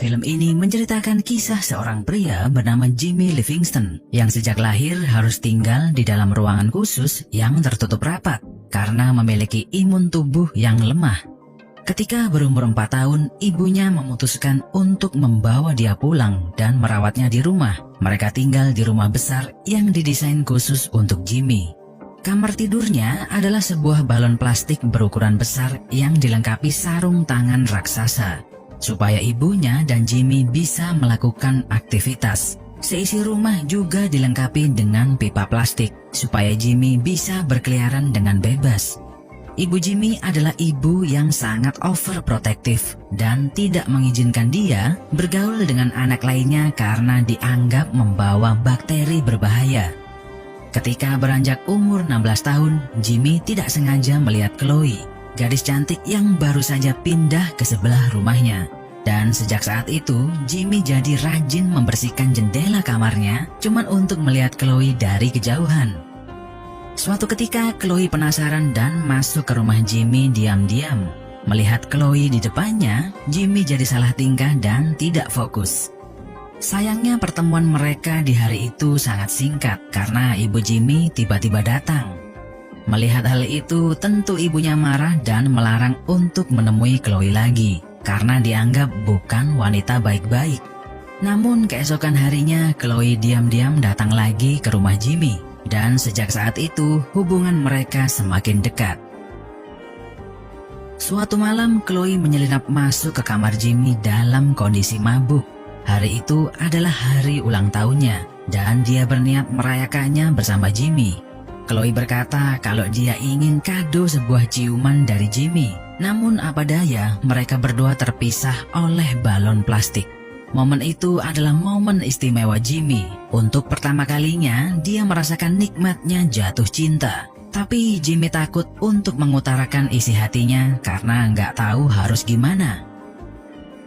Film ini menceritakan kisah seorang pria bernama Jimmy Livingston yang sejak lahir harus tinggal di dalam ruangan khusus yang tertutup rapat karena memiliki imun tubuh yang lemah. Ketika berumur 4 tahun, ibunya memutuskan untuk membawa dia pulang dan merawatnya di rumah. Mereka tinggal di rumah besar yang didesain khusus untuk Jimmy. Kamar tidurnya adalah sebuah balon plastik berukuran besar yang dilengkapi sarung tangan raksasa, supaya ibunya dan Jimmy bisa melakukan aktivitas. Seisi rumah juga dilengkapi dengan pipa plastik, supaya Jimmy bisa berkeliaran dengan bebas. Ibu Jimmy adalah ibu yang sangat overprotective dan tidak mengizinkan dia bergaul dengan anak lainnya karena dianggap membawa bakteri berbahaya. Ketika beranjak umur 16 tahun, Jimmy tidak sengaja melihat Chloe, gadis cantik yang baru saja pindah ke sebelah rumahnya. Dan sejak saat itu, Jimmy jadi rajin membersihkan jendela kamarnya cuman untuk melihat Chloe dari kejauhan. Suatu ketika, Chloe penasaran dan masuk ke rumah Jimmy diam-diam. Melihat Chloe di depannya, Jimmy jadi salah tingkah dan tidak fokus. Sayangnya pertemuan mereka di hari itu sangat singkat karena ibu Jimmy tiba-tiba datang. Melihat hal itu, tentu ibunya marah dan melarang untuk menemui Chloe lagi karena dianggap bukan wanita baik-baik. Namun keesokan harinya, Chloe diam-diam datang lagi ke rumah Jimmy dan sejak saat itu hubungan mereka semakin dekat. Suatu malam, Chloe menyelinap masuk ke kamar Jimmy dalam kondisi mabuk. Hari itu adalah hari ulang tahunnya dan dia berniat merayakannya bersama Jimmy. Chloe berkata kalau dia ingin kado sebuah ciuman dari Jimmy. Namun apa daya, mereka berdua terpisah oleh balon plastik. Momen itu adalah momen istimewa Jimmy. Untuk pertama kalinya dia merasakan nikmatnya jatuh cinta. Tapi Jimmy takut untuk mengutarakan isi hatinya karena nggak tahu harus gimana.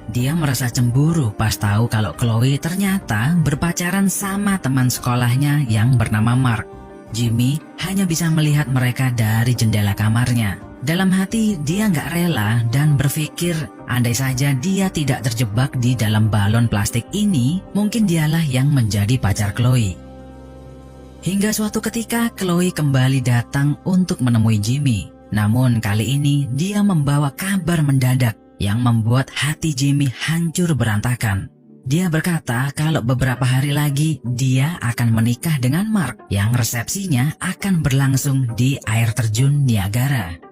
Dia merasa cemburu pas tahu kalau Chloe ternyata berpacaran sama teman sekolahnya yang bernama Mark. Jimmy hanya bisa melihat mereka dari jendela kamarnya. Dalam hati dia nggak rela dan berpikir andai saja dia tidak terjebak di dalam balon plastik ini, mungkin dialah yang menjadi pacar Chloe. Hingga suatu ketika Chloe kembali datang untuk menemui Jimmy. Namun kali ini dia membawa kabar mendadak yang membuat hati Jimmy hancur berantakan. Dia berkata kalau beberapa hari lagi dia akan menikah dengan Mark yang resepsinya akan berlangsung di air terjun Niagara.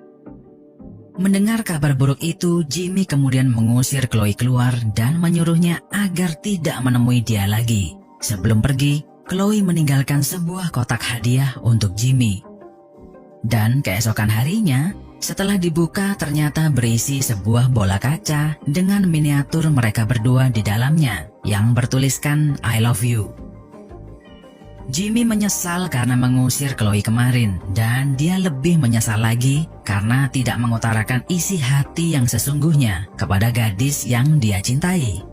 Mendengar kabar buruk itu, Jimmy kemudian mengusir Chloe keluar dan menyuruhnya agar tidak menemui dia lagi. Sebelum pergi, Chloe meninggalkan sebuah kotak hadiah untuk Jimmy. Dan keesokan harinya, setelah dibuka ternyata berisi sebuah bola kaca dengan miniatur mereka berdua di dalamnya yang bertuliskan I love you. Jimmy menyesal karena mengusir Chloe kemarin dan dia lebih menyesal lagi karena tidak mengutarakan isi hati yang sesungguhnya kepada gadis yang dia cintai.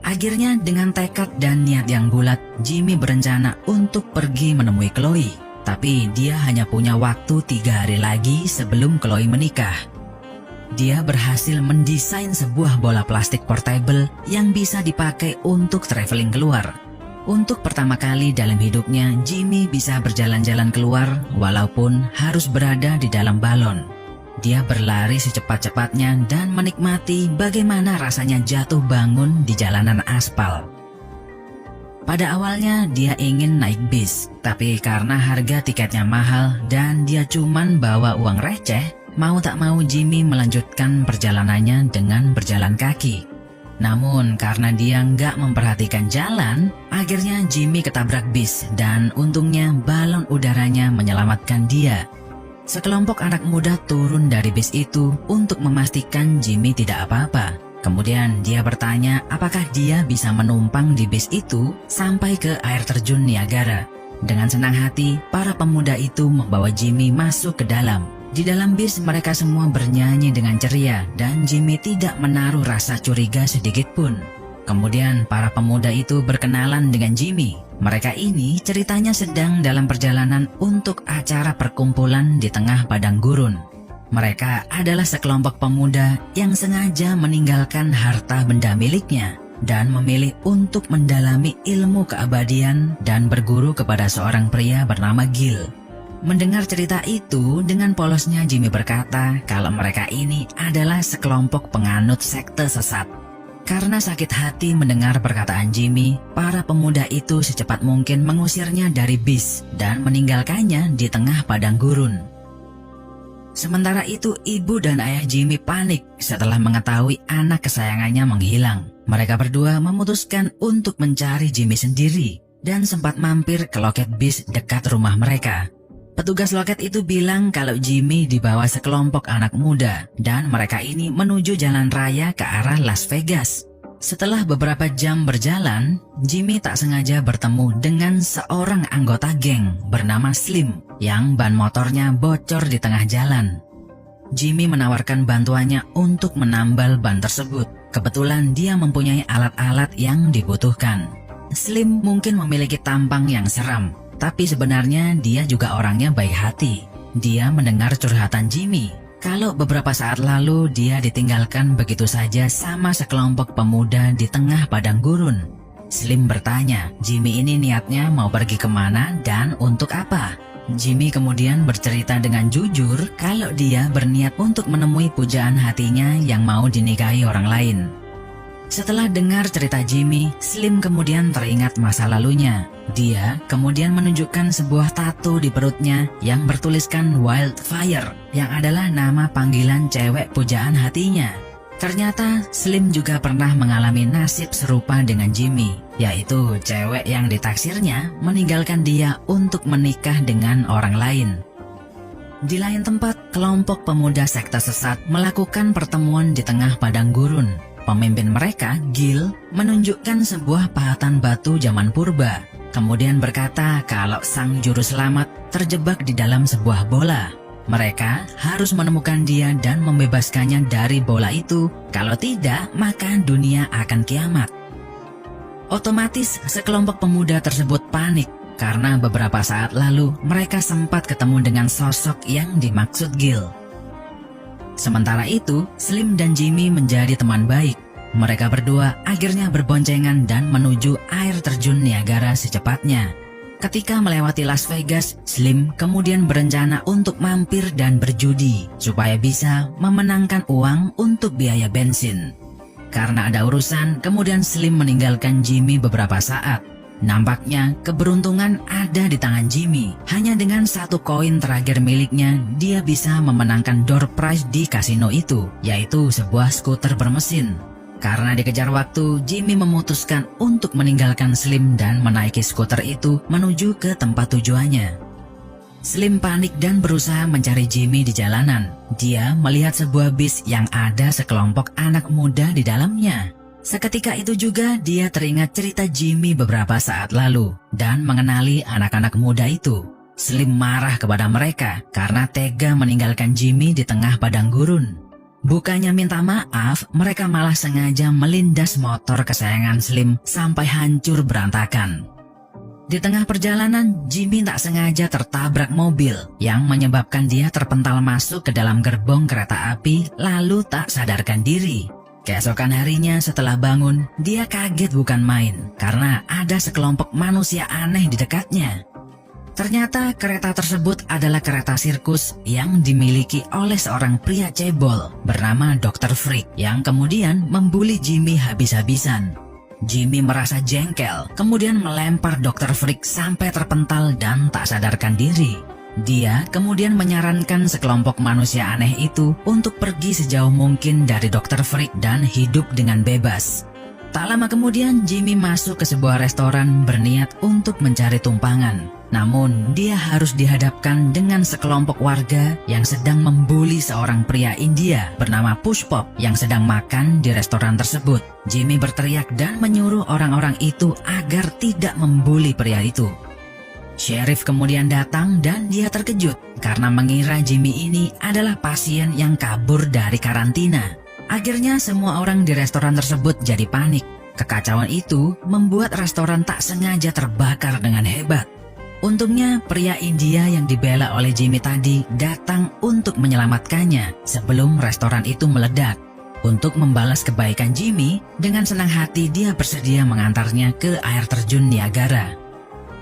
Akhirnya dengan tekad dan niat yang bulat, Jimmy berencana untuk pergi menemui Chloe. Tapi dia hanya punya waktu 3 hari lagi sebelum Chloe menikah. Dia berhasil mendesain sebuah bola plastik portable yang bisa dipakai untuk traveling keluar. Untuk pertama kali dalam hidupnya, Jimmy bisa berjalan-jalan keluar walaupun harus berada di dalam balon. Dia berlari secepat-cepatnya dan menikmati bagaimana rasanya jatuh bangun di jalanan aspal. Pada awalnya dia ingin naik bis, tapi karena harga tiketnya mahal dan dia cuman bawa uang receh, mau tak mau Jimmy melanjutkan perjalanannya dengan berjalan kaki. Namun karena dia nggak memperhatikan jalan, akhirnya Jimmy ketabrak bis dan untungnya balon udaranya menyelamatkan dia. Sekelompok anak muda turun dari bis itu untuk memastikan Jimmy tidak apa-apa. Kemudian dia bertanya apakah dia bisa menumpang di bis itu sampai ke air terjun Niagara. Dengan senang hati, para pemuda itu membawa Jimmy masuk ke dalam. Di dalam bis mereka semua bernyanyi dengan ceria dan Jimmy tidak menaruh rasa curiga sedikit pun. Kemudian para pemuda itu berkenalan dengan Jimmy. Mereka ini ceritanya sedang dalam perjalanan untuk acara perkumpulan di tengah padang gurun. Mereka adalah sekelompok pemuda yang sengaja meninggalkan harta benda miliknya dan memilih untuk mendalami ilmu keabadian dan berguru kepada seorang pria bernama Gil. Mendengar cerita itu, dengan polosnya Jimmy berkata kalau mereka ini adalah sekelompok penganut sekte sesat. Karena sakit hati mendengar perkataan Jimmy, para pemuda itu secepat mungkin mengusirnya dari bis dan meninggalkannya di tengah padang gurun. Sementara itu, ibu dan ayah Jimmy panik setelah mengetahui anak kesayangannya menghilang. Mereka berdua memutuskan untuk mencari Jimmy sendiri dan sempat mampir ke loket bis dekat rumah mereka. Petugas loket itu bilang kalau Jimmy dibawa sekelompok anak muda dan mereka ini menuju jalan raya ke arah Las Vegas. Setelah beberapa jam berjalan, Jimmy tak sengaja bertemu dengan seorang anggota geng bernama Slim yang ban motornya bocor di tengah jalan. Jimmy menawarkan bantuannya untuk menambal ban tersebut. Kebetulan dia mempunyai alat-alat yang dibutuhkan. Slim mungkin memiliki tampang yang seram, tapi sebenarnya dia juga orangnya baik hati. Dia mendengar curhatan Jimmy kalau beberapa saat lalu dia ditinggalkan begitu saja sama sekelompok pemuda di tengah padang gurun. Slim bertanya, Jimmy ini niatnya mau pergi kemana dan untuk apa? Jimmy kemudian bercerita dengan jujur kalau dia berniat untuk menemui pujaan hatinya yang mau dinikahi orang lain. Setelah dengar cerita Jimmy, Slim kemudian teringat masa lalunya. Dia kemudian menunjukkan sebuah tato di perutnya yang bertuliskan Wildfire, yang adalah nama panggilan cewek pujaan hatinya. Ternyata Slim juga pernah mengalami nasib serupa dengan Jimmy, yaitu cewek yang ditaksirnya meninggalkan dia untuk menikah dengan orang lain. Di lain tempat, kelompok pemuda sekte sesat melakukan pertemuan di tengah padang gurun. Pemimpin mereka, Gil, menunjukkan sebuah pahatan batu zaman purba. Kemudian berkata kalau sang juru selamat terjebak di dalam sebuah bola. Mereka harus menemukan dia dan membebaskannya dari bola itu. Kalau tidak, maka dunia akan kiamat. Otomatis sekelompok pemuda tersebut panik karena beberapa saat lalu mereka sempat ketemu dengan sosok yang dimaksud Gil. Sementara itu, Slim dan Jimmy menjadi teman baik. Mereka berdua akhirnya berboncengan dan menuju air terjun Niagara secepatnya. Ketika melewati Las Vegas, Slim kemudian berencana untuk mampir dan berjudi supaya bisa memenangkan uang untuk biaya bensin. Karena ada urusan, kemudian Slim meninggalkan Jimmy beberapa saat. Nampaknya keberuntungan ada di tangan Jimmy. Hanya dengan satu koin terakhir miliknya, dia bisa memenangkan door prize di kasino itu, yaitu sebuah skuter bermesin. Karena dikejar waktu, Jimmy memutuskan untuk meninggalkan Slim dan menaiki skuter itu menuju ke tempat tujuannya. Slim panik dan berusaha mencari Jimmy di jalanan. Dia melihat sebuah bis yang ada sekelompok anak muda di dalamnya. Seketika itu juga dia teringat cerita Jimmy beberapa saat lalu dan mengenali anak-anak muda itu. Slim marah kepada mereka karena tega meninggalkan Jimmy di tengah padang gurun. Bukannya minta maaf, mereka malah sengaja melindas motor kesayangan Slim sampai hancur berantakan. Di tengah perjalanan, Jimmy tak sengaja tertabrak mobil yang menyebabkan dia terpental masuk ke dalam gerbong kereta api lalu tak sadarkan diri. Keesokan harinya setelah bangun, dia kaget bukan main karena ada sekelompok manusia aneh di dekatnya. Ternyata kereta tersebut adalah kereta sirkus yang dimiliki oleh seorang pria cebol bernama Dr. Freak yang kemudian membuli Jimmy habis-habisan. Jimmy merasa jengkel, kemudian melempar Dr. Freak sampai terpental dan tak sadarkan diri. Dia kemudian menyarankan sekelompok manusia aneh itu untuk pergi sejauh mungkin dari Dr. Freak dan hidup dengan bebas. Tak lama kemudian Jimmy masuk ke sebuah restoran berniat untuk mencari tumpangan. Namun dia harus dihadapkan dengan sekelompok warga yang sedang membuli seorang pria India bernama Pushpop yang sedang makan di restoran tersebut. Jimmy berteriak dan menyuruh orang-orang itu agar tidak membuli pria itu. Sheriff kemudian datang dan dia terkejut karena mengira Jimmy ini adalah pasien yang kabur dari karantina. Akhirnya semua orang di restoran tersebut jadi panik. Kekacauan itu membuat restoran tak sengaja terbakar dengan hebat. Untungnya pria India yang dibela oleh Jimmy tadi datang untuk menyelamatkannya sebelum restoran itu meledak. Untuk membalas kebaikan Jimmy, dengan senang hati dia bersedia mengantarnya ke air terjun Niagara.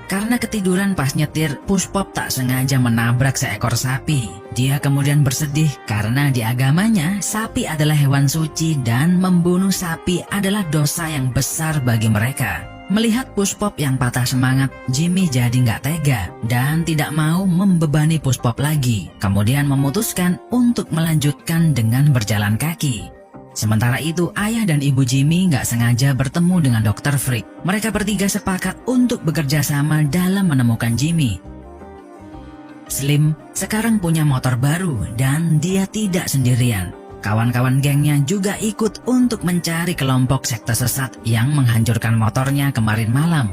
Karena ketiduran pas nyetir, Pushpop tak sengaja menabrak seekor sapi. Dia kemudian bersedih karena di agamanya, sapi adalah hewan suci dan membunuh sapi adalah dosa yang besar bagi mereka. Melihat Pushpop yang patah semangat, Jimmy jadi nggak tega dan tidak mau membebani Pushpop lagi. Kemudian memutuskan untuk melanjutkan dengan berjalan kaki. Sementara itu, ayah dan ibu Jimmy nggak sengaja bertemu dengan Dr. Frick. Mereka bertiga sepakat untuk bekerja sama dalam menemukan Jimmy. Slim sekarang punya motor baru dan dia tidak sendirian. Kawan-kawan gengnya juga ikut untuk mencari kelompok sekte sesat yang menghancurkan motornya kemarin malam.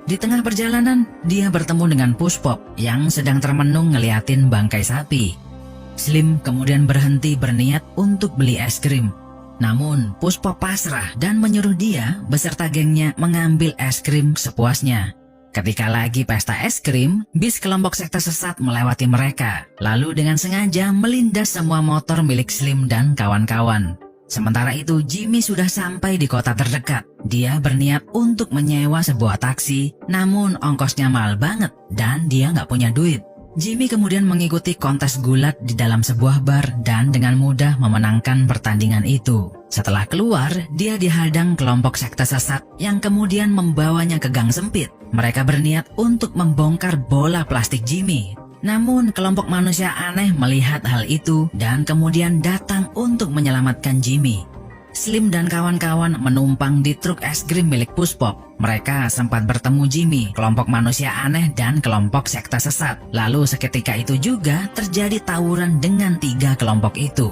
Di tengah perjalanan, dia bertemu dengan Pushpop yang sedang termenung ngeliatin bangkai sapi. Slim kemudian berhenti berniat untuk beli es krim. Namun Pushpop pasrah dan menyuruh dia beserta gengnya mengambil es krim sepuasnya. Ketika lagi pesta es krim, bis kelompok sekte sesat melewati mereka, lalu dengan sengaja melindas semua motor milik Slim dan kawan-kawan. Sementara itu Jimmy sudah sampai di kota terdekat. Dia berniat untuk menyewa sebuah taksi, namun ongkosnya mahal banget dan dia nggak punya duit. Jimmy kemudian mengikuti kontes gulat di dalam sebuah bar dan dengan mudah memenangkan pertandingan itu. Setelah keluar, dia dihadang kelompok sekte sesat yang kemudian membawanya ke gang sempit. Mereka berniat untuk membongkar bola plastik Jimmy. Namun kelompok manusia aneh melihat hal itu dan kemudian datang untuk menyelamatkan Jimmy. Slim dan kawan-kawan menumpang di truk es krim milik Pushpop. Mereka sempat bertemu Jimmy, kelompok manusia aneh dan kelompok sekte sesat. Lalu seketika itu juga terjadi tawuran dengan 3 kelompok itu.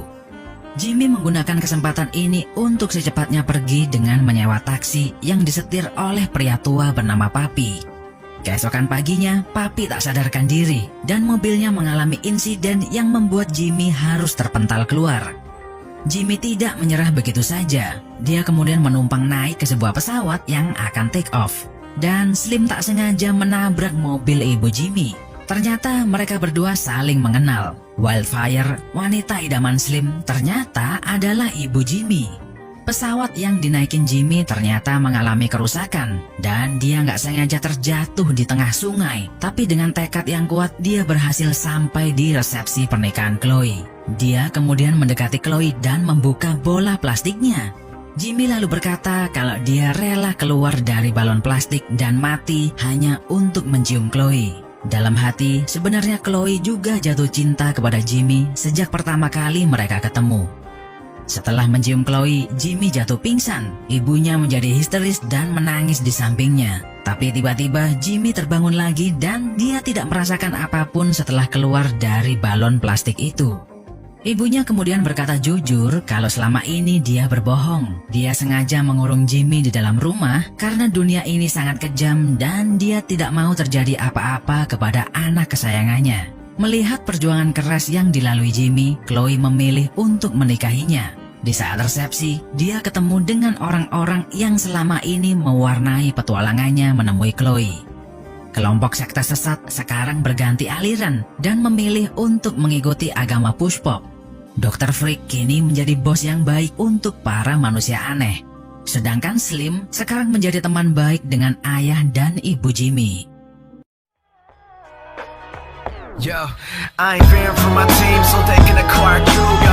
Jimmy menggunakan kesempatan ini untuk secepatnya pergi dengan menyewa taksi yang disetir oleh pria tua bernama Papi. Keesokan paginya, Papi tak sadarkan diri dan mobilnya mengalami insiden yang membuat Jimmy harus terpental keluar. Jimmy tidak menyerah begitu saja. Dia kemudian menumpang naik ke sebuah pesawat yang akan take off. Dan Slim tak sengaja menabrak mobil ibu Jimmy. Ternyata mereka berdua saling mengenal. Wildfire, wanita idaman Slim, ternyata adalah ibu Jimmy. Pesawat yang dinaikin Jimmy ternyata mengalami kerusakan. Dan dia nggak sengaja terjatuh di tengah sungai. Tapi dengan tekad yang kuat, dia berhasil sampai di resepsi pernikahan Chloe. Dia kemudian mendekati Chloe dan membuka bola plastiknya. Jimmy lalu berkata kalau dia rela keluar dari balon plastik dan mati hanya untuk mencium Chloe. Dalam hati, sebenarnya Chloe juga jatuh cinta kepada Jimmy sejak pertama kali mereka ketemu. Setelah mencium Chloe, Jimmy jatuh pingsan. Ibunya menjadi histeris dan menangis di sampingnya. Tapi tiba-tiba Jimmy terbangun lagi dan dia tidak merasakan apapun setelah keluar dari balon plastik itu. Ibunya kemudian berkata jujur kalau selama ini dia berbohong. Dia sengaja mengurung Jimmy di dalam rumah karena dunia ini sangat kejam dan dia tidak mau terjadi apa-apa kepada anak kesayangannya. Melihat perjuangan keras yang dilalui Jimmy, Chloe memilih untuk menikahinya. Di saat resepsi, dia ketemu dengan orang-orang yang selama ini mewarnai petualangannya menemui Chloe. Kelompok sekte sesat sekarang berganti aliran dan memilih untuk mengikuti agama Pushpop. Dr. Frick kini menjadi bos yang baik untuk para manusia aneh. Sedangkan Slim sekarang menjadi teman baik dengan ayah dan ibu Jimmy. Yo, I ain't fearing for my team so they can acquire you.